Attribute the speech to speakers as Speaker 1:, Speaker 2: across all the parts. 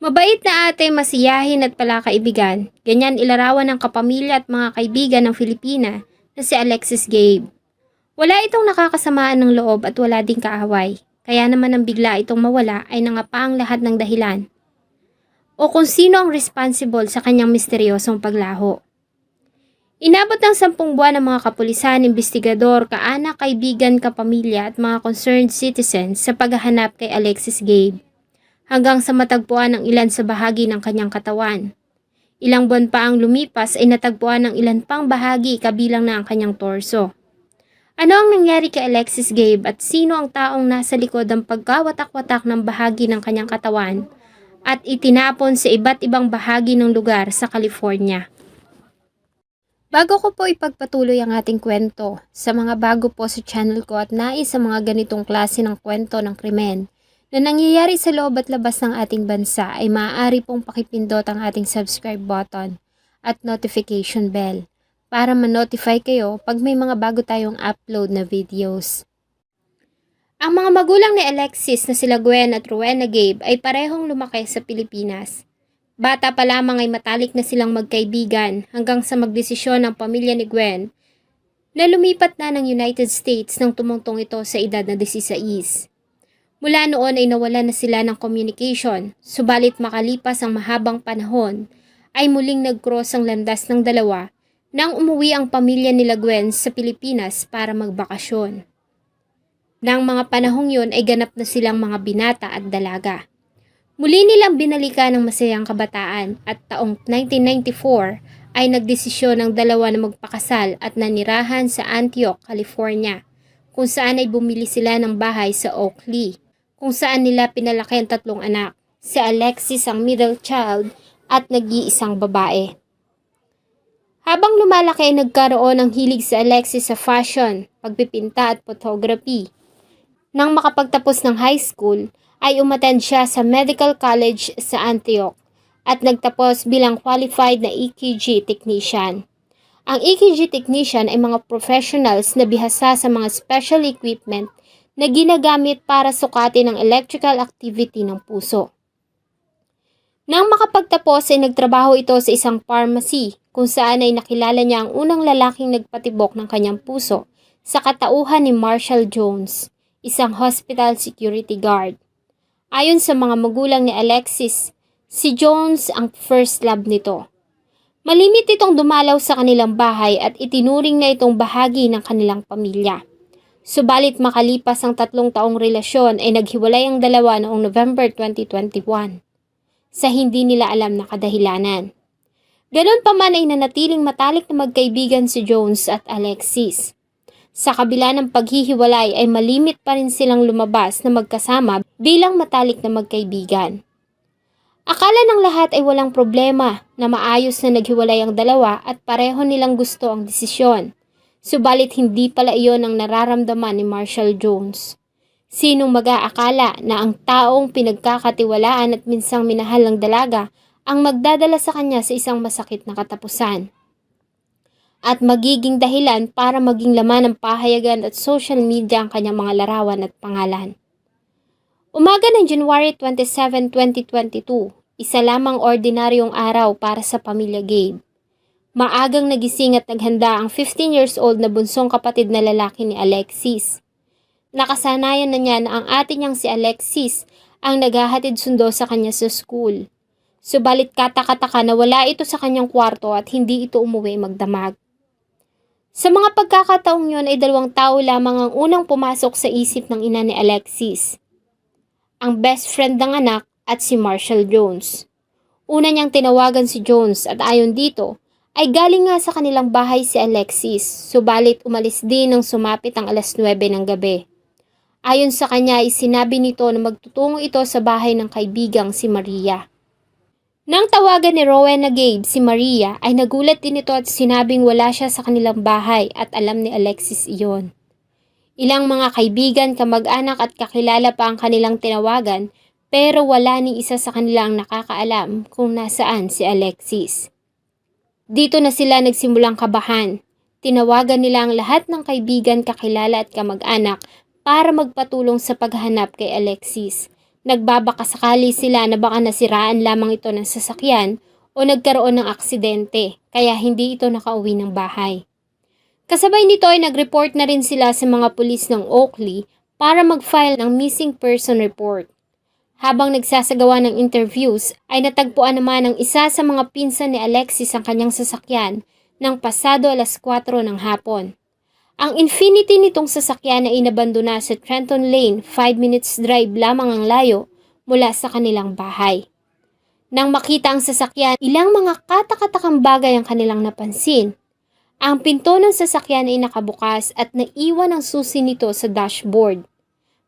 Speaker 1: Mabait na ate, masiyahin at palakaibigan. Ganyan ilarawan ng kapamilya at mga kaibigan ng Filipina na si Alexis Gabe. Wala itong nakakasamaan ng loob at wala ding kaaway. Kaya naman ang bigla itong mawala ay nangapa ang lahat ng dahilan o kung sino ang responsible sa kanyang misteryosong paglaho. Inabot ng 10 buwan ng mga kapulisan, investigador, kaanak, kaibigan, kapamilya at mga concerned citizens sa paghahanap kay Alexis Gabe hanggang sa matagpuan ng ilan sa bahagi ng kanyang katawan. Ilang buwan pa ang lumipas ay natagpuan ng ilan pang bahagi kabilang na ang kanyang torso. Ano ang nangyari kay Alexis Gabe at sino ang taong nasa likod ng pagkawatak-watak ng bahagi ng kanyang katawan at itinapon sa iba't ibang bahagi ng lugar sa California? Bago ko po ipagpatuloy ang ating kwento, sa mga bago po sa channel ko at nais sa mga ganitong klase ng kwento ng krimen na nangyayari sa loob at labas ng ating bansa ay maaari pong pakipindot ang ating subscribe button at notification bell para ma-notify kayo pag may mga bago tayong upload na videos. Ang mga magulang ni Alexis na sila Gwen at Rowena Gabe ay parehong lumaki sa Pilipinas. Bata pa lamang ay matalik na silang magkaibigan hanggang sa magdesisyon ng pamilya ni Gwen na lumipat na ng United States nang tumungtong ito sa edad na 16. Mula noon ay nawalan na sila ng communication, subalit makalipas ang mahabang panahon ay muling nag-cross ang landas ng dalawa nang umuwi ang pamilya nila Gwen sa Pilipinas para magbakasyon. Nang mga panahong yun ay ganap na silang mga binata at dalaga. Muli nilang binalikan ng masayang kabataan at taong 1994 ay nagdesisyon ng dalawa na magpakasal at nanirahan sa Antioch, California, kung saan ay bumili sila ng bahay sa Oakley, kung saan nila pinalaki ang 3 anak, si Alexis ang middle child at nag-iisang babae. Habang lumalaki ay nagkaroon ng hilig si Alexis sa fashion, pagpipinta at photography. Nang makapagtapos ng high school, ay umattend siya sa Medical College sa Antioch at nagtapos bilang qualified na EKG technician. Ang EKG technician ay mga professionals na bihasa sa mga special equipment na ginagamit para sukatin ang electrical activity ng puso. Nang makapagtapos ay nagtrabaho ito sa isang pharmacy kung saan ay nakilala niya ang unang lalaking nagpatibok ng kanyang puso sa katauhan ni Marshall Jones, isang hospital security guard. Ayon sa mga magulang ni Alexis, si Jones ang first love nito. Malimit itong dumalaw sa kanilang bahay at itinuring na itong bahagi ng kanilang pamilya. Subalit makalipas ang 3 taong relasyon ay naghiwalay ang dalawa noong November 2021 sa hindi nila alam na kadahilanan. Ganon pa man ay nanatiling matalik na magkaibigan si Jones at Alexis. Sa kabila ng paghihiwalay ay malimit pa rin silang lumabas na magkasama bilang matalik na magkaibigan. Akala ng lahat ay walang problema na maayos na naghiwalay ang dalawa at pareho nilang gusto ang desisyon. Subalit hindi pala iyon ang nararamdaman ni Marshall Jones. Sinong mag-aakala na ang taong pinagkakatiwalaan at minsang minahal ng dalaga ang magdadala sa kanya sa isang masakit na katapusan at magiging dahilan para maging laman ng pahayagan at social media ang kanyang mga larawan at pangalan. Umaga ng January 27, 2022, isa lamang ordinaryong araw para sa pamilya Gabe. Maagang nagising at naghanda ang 15 years old na bunsong kapatid na lalaki ni Alexis. Nakasanayan na niya na ang ate niyang si Alexis ang naghahatid sundo sa kanya sa school. Subalit katakataka na wala ito sa kanyang kwarto at hindi ito umuwi magdamag. Sa mga pagkakataong yun ay 2 tao lamang ang unang pumasok sa isip ng ina ni Alexis. Ang best friend ng anak at si Marshall Jones. Una niyang tinawagan si Jones at ayon dito ay galing nga sa kanilang bahay si Alexis, subalit umalis din nang sumapit ang 9:00 ng gabi. Ayon sa kanya ay sinabi nito na magtutungo ito sa bahay ng kaibigang si Maria. Nang tawagan ni Rowena Gabe si Maria ay nagulat din ito at sinabing wala siya sa kanilang bahay at alam ni Alexis iyon. Ilang mga kaibigan, kamag-anak at kakilala pa ang kanilang tinawagan pero wala ni isa sa kanilang nakakaalam kung nasaan si Alexis. Dito na sila nagsimulang kabahan. Tinawagan nila ang lahat ng kaibigan, kakilala at kamag-anak para magpatulong sa paghanap kay Alexis Nagbabakasakali sila na baka nasiraan lamang ito ng sasakyan o nagkaroon ng aksidente kaya hindi ito nakauwi ng bahay. Kasabay nito ay nag-report na rin sila sa mga pulis ng Oakley para mag-file ng missing person report. Habang nagsasagawa ng interviews ay natagpuan naman ng isa sa mga pinsan ni Alexis ang kanyang sasakyan ng pasado alas 4 ng hapon. Ang Infiniti nitong sasakyan ay inabandona sa Trenton Lane, 5 minutes drive lamang ang layo mula sa kanilang bahay. Nang makita ang sasakyan, ilang mga katakatakang bagay ang kanilang napansin. Ang pinto ng sasakyan ay nakabukas at naiwan ang susi nito sa dashboard.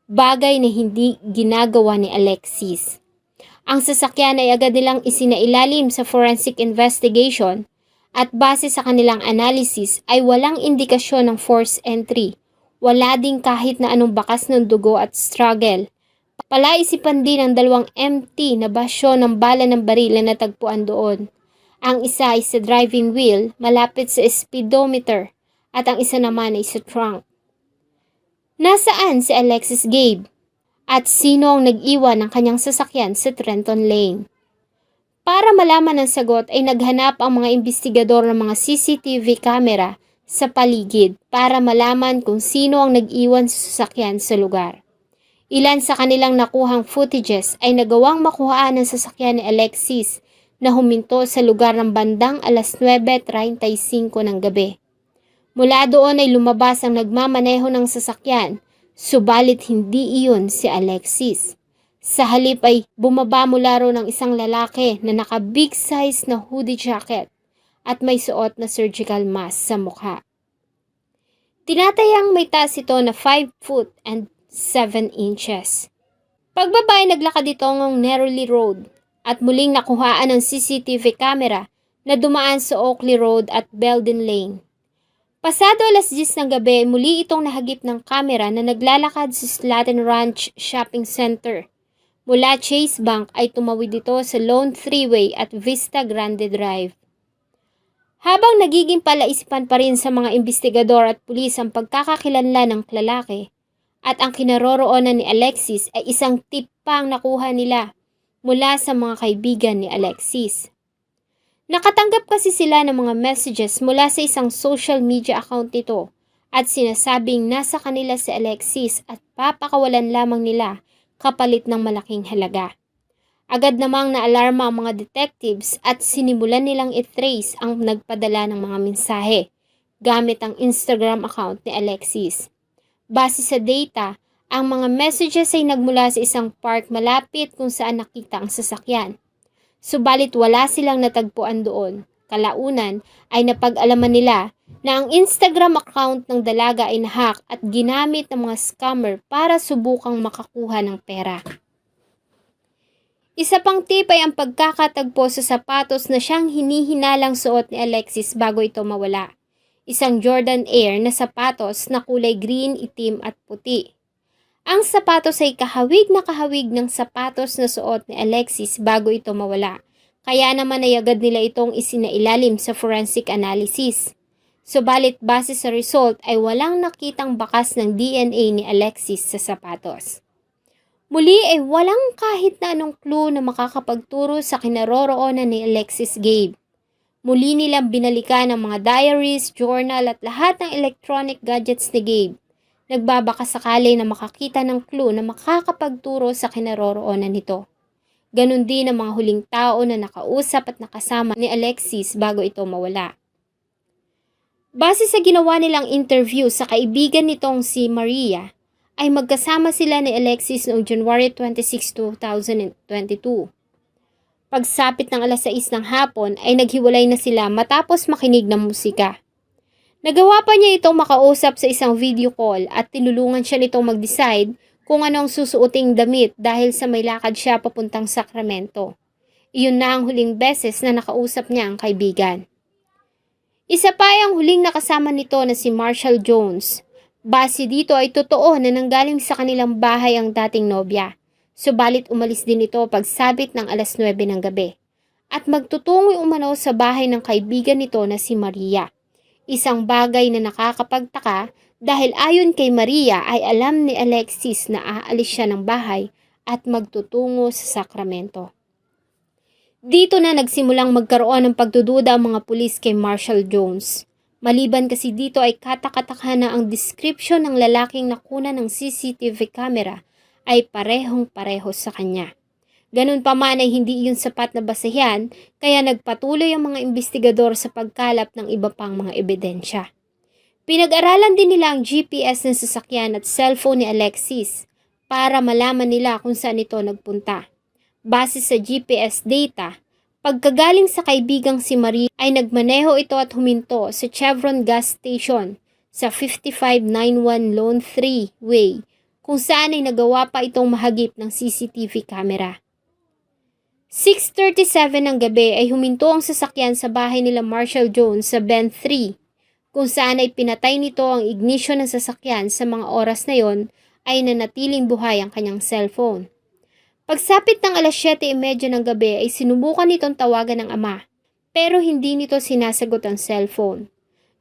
Speaker 1: Bagay na hindi ginagawa ni Alexis. Ang sasakyan ay agad nilang isinailalim sa forensic investigation at base sa kanilang analysis ay walang indikasyon ng forced entry. Wala ding kahit na anong bakas ng dugo at struggle. Palaisipan din ang 2 empty na basyo ng bala ng baril na natagpuan doon. Ang isa ay sa driving wheel malapit sa speedometer at ang isa naman ay sa trunk. Nasaan si Alexis Gabe? At sino ang nag-iwan ng kanyang sasakyan sa Trenton Lane? Para malaman ang sagot ay naghanap ang mga investigador ng mga CCTV camera sa paligid para malaman kung sino ang nag-iwan sa sasakyan sa lugar. Ilan sa kanilang nakuhang footages ay nagawang makuhaan ng sasakyan ni Alexis na huminto sa lugar ng bandang alas 9:35 ng gabi. Mula doon ay lumabas ang nagmamaneho ng sasakyan, subalit hindi iyon si Alexis. Sa halip ay bumaba mula ro ng isang lalaki na naka big size na hoodie jacket at may suot na surgical mask sa mukha. Tinatayang may taas ito na 5 foot and 7 inches. Pagbaba ay naglakad ito ng Neroli Road at muling nakuhaan ng CCTV camera na dumaan sa Oakley Road at Belden Lane. Pasado alas 10 ng gabi, muli itong nahagip ng kamera na naglalakad sa Slatten Ranch Shopping Center. Mula Chase Bank ay tumawid ito sa Lone Freeway at Vista Grande Drive. Habang nagiging palaisipan pa rin sa mga investigador at pulis ang pagkakakilanlan ng lalaki at ang kinaroroonan ni Alexis ay isang tip pa ang nakuha nila mula sa mga kaibigan ni Alexis. Nakatanggap kasi sila ng mga messages mula sa isang social media account nito at sinasabing nasa kanila si Alexis at papakawalan lamang nila kapalit ng malaking halaga. Agad namang naalarma ang mga detectives at sinimulan nilang i-trace ang nagpadala ng mga mensahe gamit ang Instagram account ni Alexis. Base sa data, ang mga messages ay nagmula sa isang park malapit kung saan nakita ang sasakyan. Subalit wala silang natagpuan doon. Kalaunan ay napag-alaman nila na ang Instagram account ng dalaga ay nahack at ginamit ng mga scammer para subukang makakuha ng pera. Isa pang tip ay ang pagkakatagpo sa sapatos na siyang hinihinalang suot ni Alexis bago ito mawala. Isang Jordan Air na sapatos na kulay green, itim at puti. Ang sapatos ay kahawig ng sapatos na suot ni Alexis bago ito mawala. Kaya naman ay agad nila itong isinailalim sa forensic analysis. Subalit base sa result ay walang nakitang bakas ng DNA ni Alexis sa sapatos. Muli ay walang kahit na anong clue na makakapagturo sa kinaroroonan ni Alexis Gabe. Muli nilang binalikan ang mga diaries, journal at lahat ng electronic gadgets ni Gabe. Nagbabaka sakali na makakita ng clue na makakapagturo sa kinaroroonan nito. Ganon din ang mga huling tao na nakausap at nakasama ni Alexis bago ito mawala. Base sa ginawa nilang interview sa kaibigan nitong si Maria, ay magkasama sila ni Alexis noong January 26, 2022. Pagsapit ng alas 6 ng hapon ay naghiwalay na sila matapos makinig ng musika. Nagawa pa niya itong makausap sa isang video call at tinulungan siya nitong mag-decide kung ano ang susuoting damit dahil sa may lakad siya papuntang Sacramento. Iyon na ang huling beses na nakausap niya ang kaibigan. Isa pa ay ang huling nakasama nito na si Marshall Jones. Base dito ay totoo na nanggaling sa kanilang bahay ang dating nobya. Subalit umalis din ito pagsabit ng alas 9 ng gabi. At magtutungo umano sa bahay ng kaibigan nito na si Maria. Isang bagay na nakakapagtaka dahil ayon kay Maria ay alam ni Alexis na aalis siya ng bahay at magtutungo sa Sacramento. Dito na nagsimulang magkaroon ng pagdududa ang mga pulis kay Marshall Jones. Maliban kasi dito ay katakataka na ang description ng lalaking nakuna ng CCTV camera ay parehong-pareho sa kanya. Ganun pa man ay hindi iyon sapat na basehan, kaya nagpatuloy ang mga investigador sa pagkalap ng iba pang mga ebidensya. Pinag-aralan din nila ang GPS ng sasakyan at cellphone ni Alexis para malaman nila kung saan ito nagpunta. Base sa GPS data, pagkagaling sa kaibigang si Marie ay nagmaneho ito at huminto sa Chevron gas station sa 5591 Lone 3 Way kung saan ay nagawa pa itong mahagip ng CCTV camera. 6:37 ng gabi ay huminto ang sasakyan sa bahay nila Marshall Jones sa Bend 3 kung saan ay pinatay nito ang ignition ng sasakyan. Sa mga oras na yon ay nanatiling buhay ang kanyang cellphone. Pagsapit ng alas 7:30 ng gabi ay sinubukan nitong tawagan ng ama pero hindi nito sinasagot ang cellphone.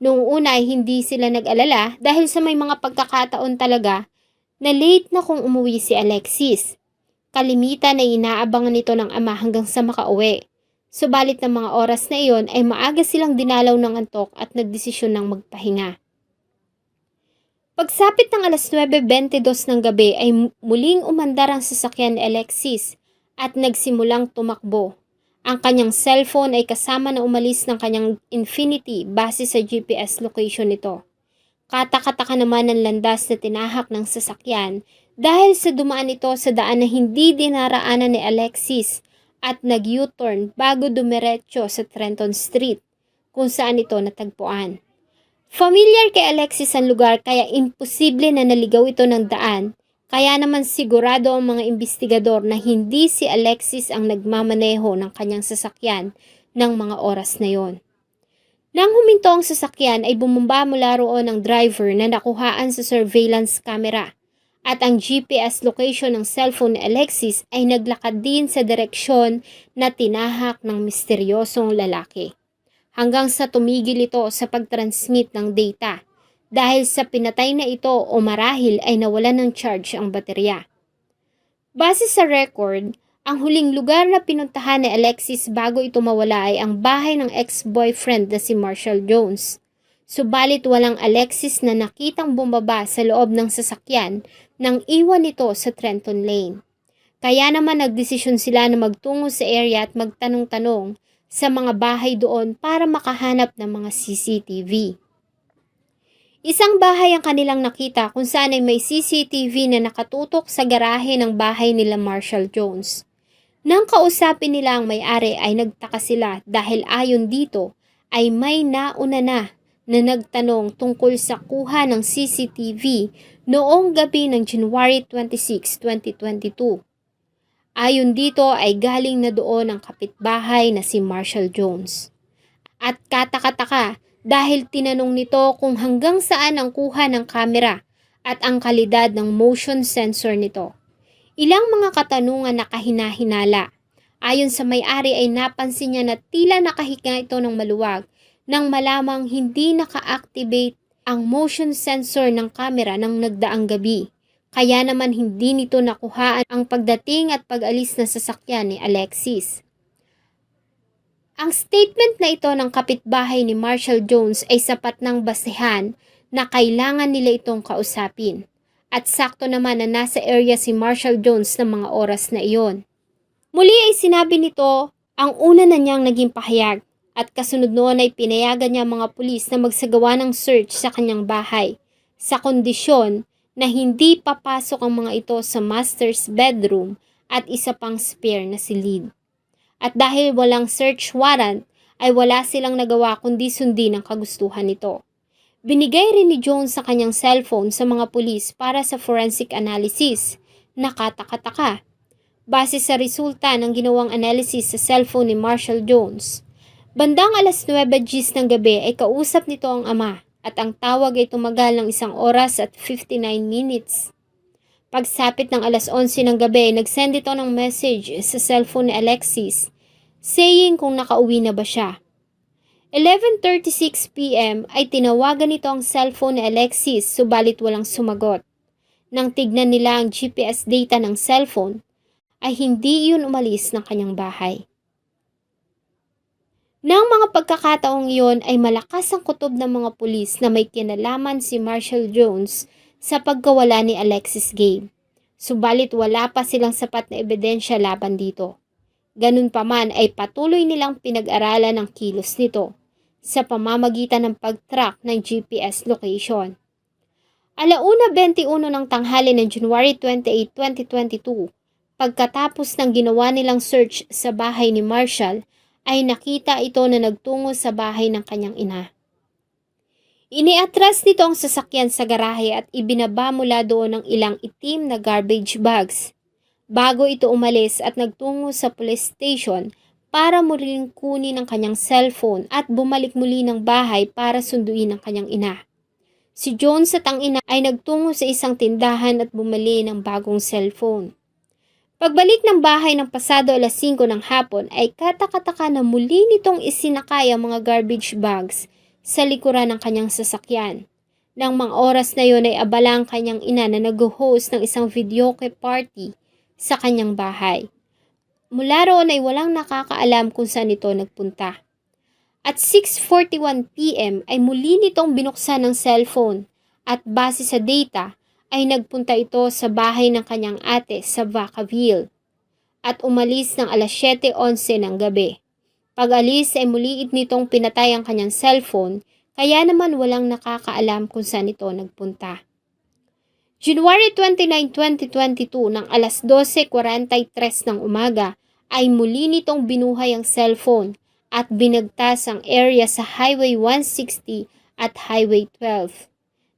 Speaker 1: Noong una ay hindi sila nag-alala dahil sa may mga pagkakataon talaga na late na kung umuwi si Alexis. Kalimitan ay inaabangan nito ng ama hanggang sa makauwi. Subalit ng mga oras na iyon ay maaga silang dinalaw ng antok at nagdesisyon ng magpahinga. Pagsapit ng alas 9:22 ng gabi ay muling umandar ang sasakyan ni Alexis at nagsimulang tumakbo. Ang kanyang cellphone ay kasama na umalis ng kanyang Infiniti base sa GPS location nito. Katakataka naman ang landas na tinahak ng sasakyan dahil sa dumaan ito sa daan na hindi dinaraanan ni Alexis at nag-U-turn bago dumiretso sa Trenton Street kung saan ito natagpuan. Familiar kay Alexis ang lugar kaya imposible na naligaw ito ng daan, kaya naman sigurado ang mga investigador na hindi si Alexis ang nagmamaneho ng kanyang sasakyan ng mga oras na yon. Nang huminto ang sasakyan ay bumaba mula roon ang driver na nakuhaan sa surveillance camera at ang GPS location ng cellphone ni Alexis ay naglakad din sa direksyon na tinahak ng misteryosong lalaki. Hanggang sa tumigil ito sa pag-transmit ng data dahil sa pinatay na ito o marahil ay nawalan ng charge ang baterya. Base sa record, ang huling lugar na pinuntahan ni Alexis bago ito mawala ay ang bahay ng ex-boyfriend na si Marshall Jones. Subalit walang Alexis na nakitang bumaba sa loob ng sasakyan nang iwan ito sa Trenton Lane. Kaya naman nagdesisyon sila na magtungo sa area at magtanong-tanong sa mga bahay doon para makahanap ng mga CCTV. Isang bahay ang kanilang nakita kung saan ay may CCTV na nakatutok sa garahe ng bahay nila Marshall Jones. Nang kausapin nila ang may-ari ay nagtaka sila dahil ayon dito ay may nauna na nagtanong tungkol sa kuha ng CCTV noong gabi ng January 26, 2022. Ayon dito ay galing na doon ang kapitbahay na si Marshall Jones. At katakataka dahil tinanong nito kung hanggang saan ang kuha ng kamera at ang kalidad ng motion sensor nito. Ilang mga katanungan na kahina-hinala. Ayon sa may-ari ay napansin niya na tila nakahinga ito ng maluwag nang malamang hindi naka-activate ang motion sensor ng kamera ng nagdaang gabi. Kaya naman hindi nito nakuhaan ang pagdating at pag-alis ng sasakyan ni Alexis. Ang statement na ito ng kapitbahay ni Marshall Jones ay sapat ng basehan na kailangan nila itong kausapin. At sakto naman na nasa area si Marshall Jones ng mga oras na iyon. Muli ay sinabi nito ang una na niyang naging pahayag at kasunod noon ay pinayagan niya mga pulis na magsagawa ng search sa kanyang bahay sa kondisyon na hindi papasok ang mga ito sa master's bedroom at isa pang spare na silid. At dahil walang search warrant ay wala silang nagawa kundi sundin ang kagustuhan nito. Binigay rin ni Jones sa kanyang cellphone sa mga pulis para sa forensic analysis. Nakataka-taka. Base sa resulta ng ginawang analysis sa cellphone ni Marshall Jones, bandang alas 9 Gs ng gabi ay kausap nito ang ama at ang tawag ay tumagal ng 1 oras at 59 minutes. Pagsapit ng alas 11 ng gabi, nagsend ito ng message sa cellphone ni Alexis saying kung nakauwi na ba siya. 11:36 p.m. ay tinawagan nito ang cellphone ni Alexis subalit walang sumagot. Nang tignan nila ang GPS data ng cellphone, ay hindi iyon umalis ng kanyang bahay. Nang mga pagkakataong iyon ay malakas ang kutob ng mga pulis na may kinalaman si Marshall Jones sa pagkawala ni Alexis Gabe. Subalit wala pa silang sapat na ebidensya laban dito. Ganun pa man ay patuloy nilang pinag-aralan ang kilos nito sa pamamagitan ng pag-track ng GPS location. 1:21 ng tanghali ng January 28, 2022, pagkatapos ng ginawa nilang search sa bahay ni Marshall, ay nakita ito na nagtungo sa bahay ng kanyang ina. Iniatras nito ang sasakyan sa garahe at ibinaba mula doon ng ilang itim na garbage bags. Bago ito umalis at nagtungo sa police station para muling kunin ang kanyang cellphone at bumalik muli ng bahay para sunduin ang kanyang ina. Si Jones at ang ina ay nagtungo sa isang tindahan at bumili ng bagong cellphone. Pagbalik ng bahay ng pasado 5:00 ng hapon ay katakataka na muli nitong isinakay ang mga garbage bags sa likuran ng kanyang sasakyan. Nang mga oras na yon ay abala ang kanyang ina na nag-host ng isang videoke party sa kanyang bahay. Mula roon ay walang nakakaalam kung saan ito nagpunta. At 6:41 p.m. ay muli nitong binuksan ng cellphone at base sa data ay nagpunta ito sa bahay ng kanyang ate sa Vacaville at umalis ng 7:11 ng gabi. Pag-alis ay muli nitong pinatay ang kanyang cellphone kaya naman walang nakakaalam kung saan ito nagpunta. January 29, 2022 ng 12:43 ng umaga ay muli nitong binuhay ang cellphone at binagtas ang area sa Highway 160 at Highway 12.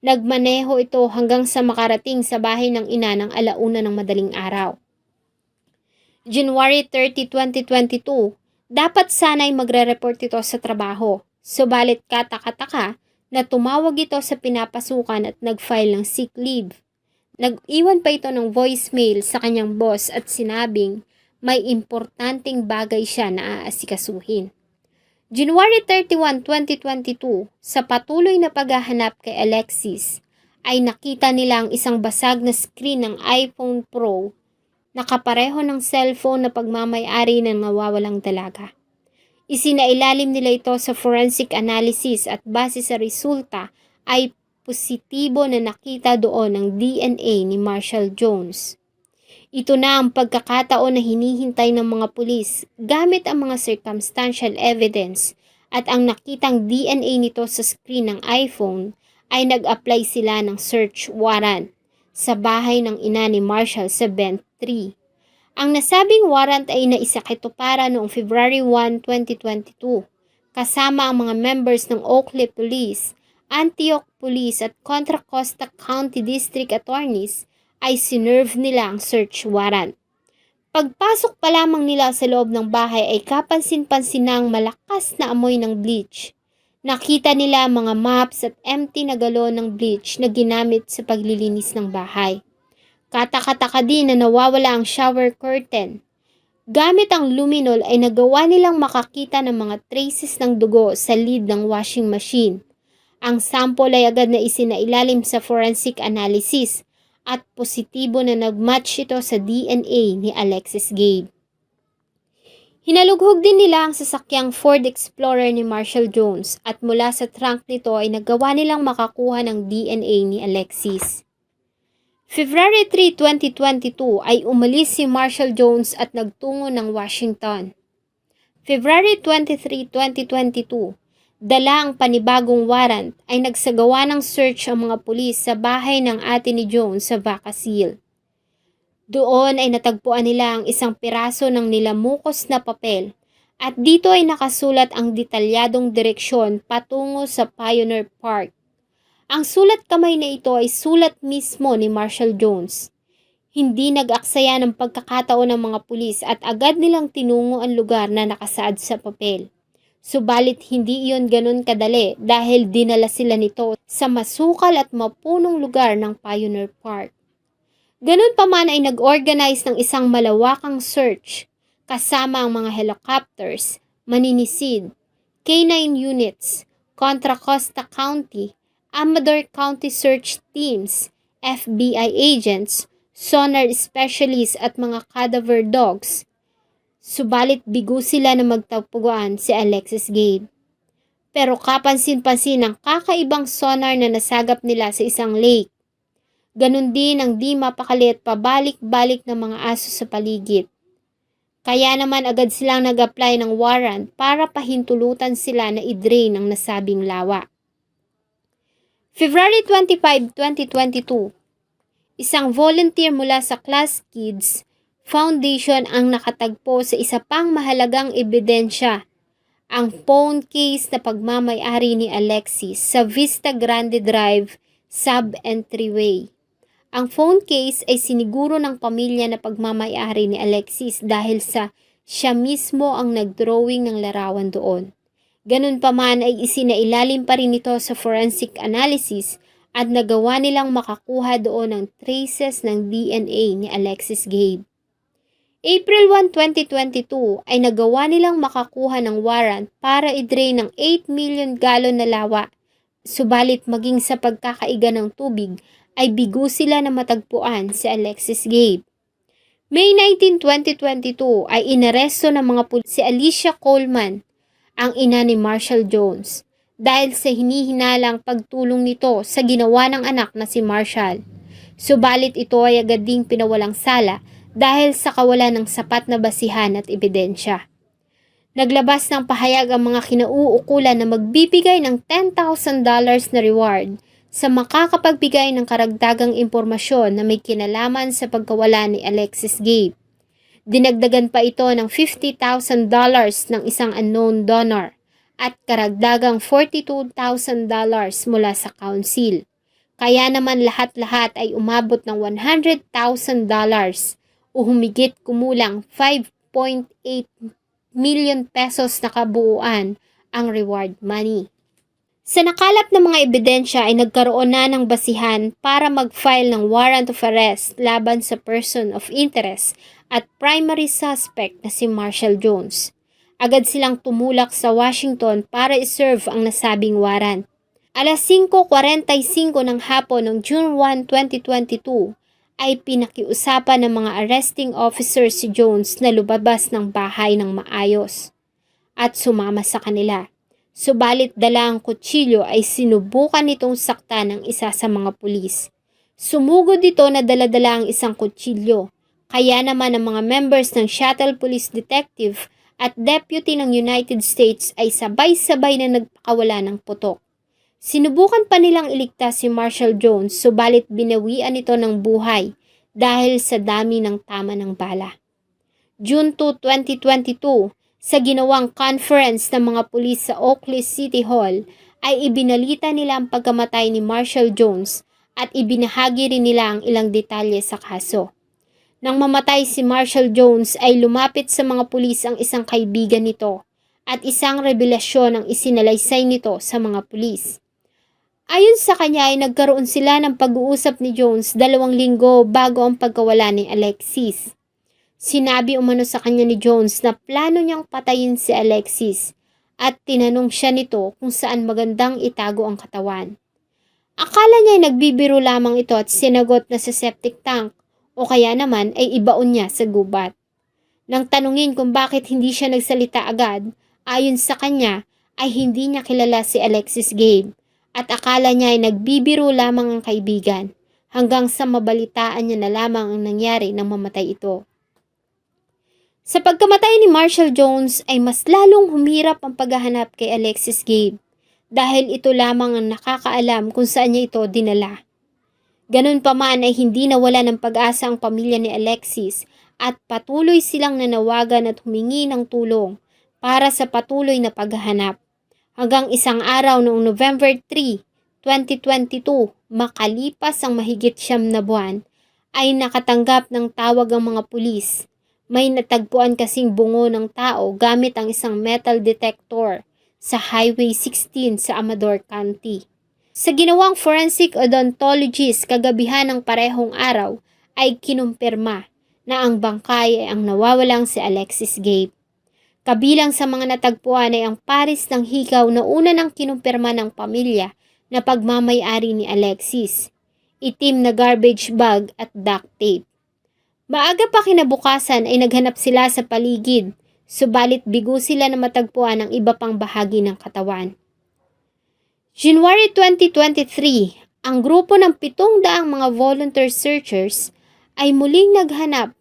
Speaker 1: Nagmaneho ito hanggang sa makarating sa bahay ng ina ng 1:00 ng madaling araw. January 30, 2022, dapat sana'y magre-report ito sa trabaho. Subalit katakataka na tumawag ito sa pinapasukan at nag-file ng sick leave. Nag-iwan pa ito ng voicemail sa kanyang boss at sinabing may importanteng bagay siya na aasikasuhin. January 31, 2022, sa patuloy na paghahanap kay Alexis, ay nakita nila ang isang basag na screen ng iPhone Pro na kapareho ng cellphone na pagmamay-ari ng nawawalang dalaga. Isinailalim nila ito sa forensic analysis at base sa resulta ay positibo na nakita doon ang DNA ni Marshall Jones. Ito na ang pagkakataon na hinihintay ng mga pulis gamit ang mga circumstantial evidence at ang nakitang DNA nito sa screen ng iPhone ay nag-apply sila ng search warrant sa bahay ng ina ni Marshall sa Bent 3. Ang nasabing warrant ay naisakatuparan noong February 1, 2022 kasama ang mga members ng Oakley Police, Antioch Police at Contra Costa County District Attorneys ay sinerve nila ang search warrant. Pagpasok pa lamang nila sa loob ng bahay ay kapansin-pansin ng malakas na amoy ng bleach. Nakita nila mga mops at empty na galon ng bleach na ginamit sa paglilinis ng bahay. Katakataka din na nawawala ang shower curtain. Gamit ang luminol ay nagawa nilang makakita ng mga traces ng dugo sa lid ng washing machine. Ang sample ay agad na isinailalim sa forensic analysis at positibo na nag-match ito sa DNA ni Alexis Gabe. Hinalughog din nila ang sasakyang Ford Explorer ni Marshall Jones at mula sa trunk nito ay nagawa nilang makakuha ng DNA ni Alexis. February 3, 2022 ay umalis si Marshall Jones at nagtungo ng Washington. February 23, 2022, dala ang panibagong warrant ay nagsagawa ng search ang mga pulis sa bahay ng ate ni Jones sa Vacaville. Doon ay natagpuan nila ang isang piraso ng nilamukos na papel at dito ay nakasulat ang detalyadong direksyon patungo sa Pioneer Park. Ang sulat kamay na ito ay sulat mismo ni Marshall Jones. Hindi nag-aksaya ng pagkakataon ng mga pulis at agad nilang tinungo ang lugar na nakasaad sa papel. Subalit hindi iyon ganun kadali dahil dinala sila nito sa masukal at mapunong lugar ng Pioneer Park. Ganun pa man ay nag-organize ng isang malawakang search kasama ang mga helicopters, maninisid, K-9 units, Contra Costa County, Amador County Search Teams, FBI agents, sonar specialist at mga cadaver dogs. Subalit bigo sila na magtagpuan si Alexis Gabe. Pero kapansin-pansin ang kakaibang sonar na nasagap nila sa isang lake. Ganon din ang di mapakali at pabalik-balik ng mga aso sa paligid. Kaya naman agad silang nag-apply ng warrant para pahintulutan sila na i-drain ang nasabing lawa. February 25, 2022, isang volunteer mula sa Class Kids Foundation ang nakatagpo sa isa pang mahalagang ebidensya, ang phone case na pagmamay-ari ni Alexis sa Vista Grande Drive sub-entryway. Ang phone case ay siniguro ng pamilya na pagmamay-ari ni Alexis dahil sa siya mismo ang nagdrawing ng larawan doon. Ganun pa man ay isinailalim pa rin ito sa forensic analysis at nagawa nilang makakuha doon ng traces ng DNA ni Alexis Gabe. April 1, 2022 ay nagawa nilang makakuha ng warrant para i-drain ng 8 million galon na lawa. Subalit maging sa pagkakaiga ng tubig ay bigo sila na matagpuan si Alexis Gabe. May 19, 2022 ay inaresto ng mga pulis si Alicia Coleman, ang ina ni Marshall Jones, dahil sa hinihinalang pagtulong nito sa ginawa ng anak na si Marshall. Subalit ito ay agad ding pinawalang sala dahil sa kawalan ng sapat na basihan at ebidensya. Naglabas ng pahayag ang mga kinauukulan na magbibigay ng $10,000 na reward sa makakapagbigay ng karagdagang impormasyon na may kinalaman sa pagkawala ni Alexis Gabe. Dinagdagan pa ito ng $50,000 ng isang unknown donor at karagdagang $42,000 mula sa council. Kaya naman lahat-lahat ay umabot ng $100,000 o humigit kumulang 5.8 million pesos na kabuuan ang reward money. Sa nakalap ng mga ebidensya ay nagkaroon na ng basihan para mag-file ng warrant of arrest laban sa person of interest at primary suspect na si Marshall Jones. Agad silang tumulak sa Washington para iserve ang nasabing warrant. Alas 5:45 ng hapon ng June 1, 2022 ay pinakiusapan ng mga arresting officer si Jones na lumabas ng bahay ng maayos at sumama sa kanila. Subalit dala ang kutsilyo ay sinubukan nitong saktan ng isa sa mga pulis. Sumugod dito na dala-dala ang isang kutsilyo, kaya naman ang mga members ng Shuttle Police Detective at Deputy ng United States ay sabay-sabay na nagpakawala ng putok. Sinubukan pa nilang iligtas si Marshall Jones, subalit binawian ito ng buhay dahil sa dami ng tama ng bala. June 2, 2022, sa ginawang conference ng mga pulis sa Oakley City Hall, ay ibinalita nila ang pagkamatay ni Marshall Jones at ibinahagi rin nila ang ilang detalye sa kaso. Nang mamatay si Marshall Jones ay lumapit sa mga pulis ang isang kaibigan nito at isang revelasyon ang isinalaysay nito sa mga pulis. Ayon sa kanya ay nagkaroon sila ng pag-uusap ni Jones 2 linggo bago ang pagkawala ni Alexis. Sinabi umano sa kanya ni Jones na plano niyang patayin si Alexis at tinanong siya nito kung saan magandang itago ang katawan. Akala niya ay nagbibiro lamang ito at sinagot na sa septic tank o kaya naman ay ibaon niya sa gubat. Nang tanungin kung bakit hindi siya nagsalita agad, ayon sa kanya ay hindi niya kilala si Alexis Gabe at akala niya ay nagbibiro lamang ang kaibigan hanggang sa mabalitaan niya na lamang ang nangyari nang mamatay ito. Sa pagkamatay ni Marshall Jones ay mas lalong humirap ang paghahanap kay Alexis Gabe dahil ito lamang ang nakakaalam kung saan niya ito dinala. Ganun pa man ay hindi nawala ng pag-asa ang pamilya ni Alexis at patuloy silang nanawagan at humingi ng tulong para sa patuloy na paghahanap. Hanggang isang araw noong November 3, 2022, makalipas ang mahigit 9 na buwan, ay nakatanggap ng tawag ang mga pulis. May natagpuan kasing bungo ng tao gamit ang isang metal detector sa Highway 16 sa Amador County. Sa ginawang forensic odontologist kagabihan ng parehong araw ay kinumpirma na ang bangkay ay ang nawawalang si Alexis Gabe. Kabilang sa mga natagpuan ay ang paris ng hikaw na una nang kinumpirma ng pamilya na pagmamay-ari ni Alexis. itim na garbage bag at duct tape. Maaga pa kinabukasan ay naghanap sila sa paligid, subalit bigo sila na matagpuan ang iba pang bahagi ng katawan. January 2023, ang grupo ng 700 mga volunteer searchers ay muling naghanap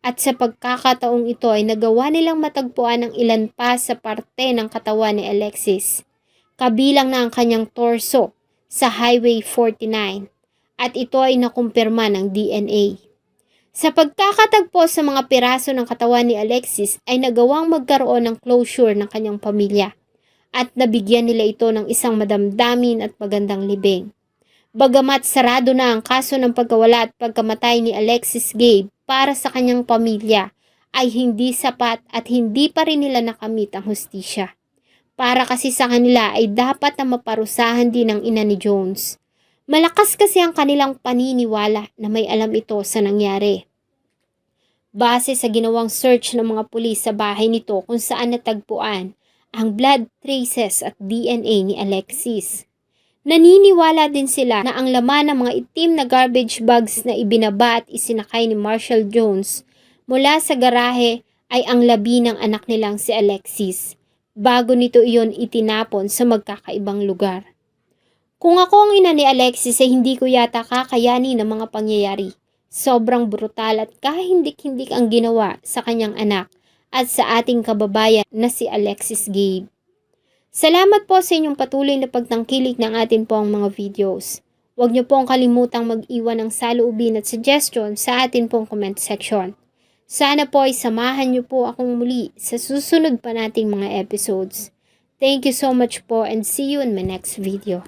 Speaker 1: at sa pagkakataong ito ay nagawa nilang matagpuan ang ilan pa sa parte ng katawan ni Alexis, kabilang na ang kanyang torso sa Highway 49 at ito ay nakumpirma ng DNA. Sa pagkakatagpo sa mga piraso ng katawan ni Alexis ay nagawang magkaroon ng closure ng kanyang pamilya at nabigyan nila ito ng isang madamdamin at magandang libing. Bagamat sarado na ang kaso ng pagkawala at pagkamatay ni Alexis Gabe para sa kanyang pamilya, ay hindi sapat at hindi pa rin nila nakamit ang hustisya. Para kasi sa kanila ay dapat na maparusahan din ang ina ni Jones. Malakas kasi ang kanilang paniniwala na may alam ito sa nangyari. Base sa ginawang search ng mga pulis sa bahay nito kung saan natagpuan ang blood traces at DNA ni Alexis. Naniniwala din sila na ang laman ng mga itim na garbage bags na ibinaba at isinakay ni Marshall Jones mula sa garahe ay ang labi ng anak nilang si Alexis, bago nito iyon itinapon sa magkakaibang lugar. Kung ako ang ina ni Alexis ay hindi ko yata kakayanin ng mga pangyayari. Sobrang brutal at kahindik-hindik ang ginawa sa kanyang anak at sa ating kababayan na si Alexis Gabe. Salamat po sa inyong patuloy na pagtangkilik ng atin pong mga videos. Huwag niyo pong kalimutang mag-iwan ng saloobin at suggestion sa atin pong comment section. Sana po ay samahan niyo po akong muli sa susunod pa nating mga episodes. Thank you so much po and see you in my next video.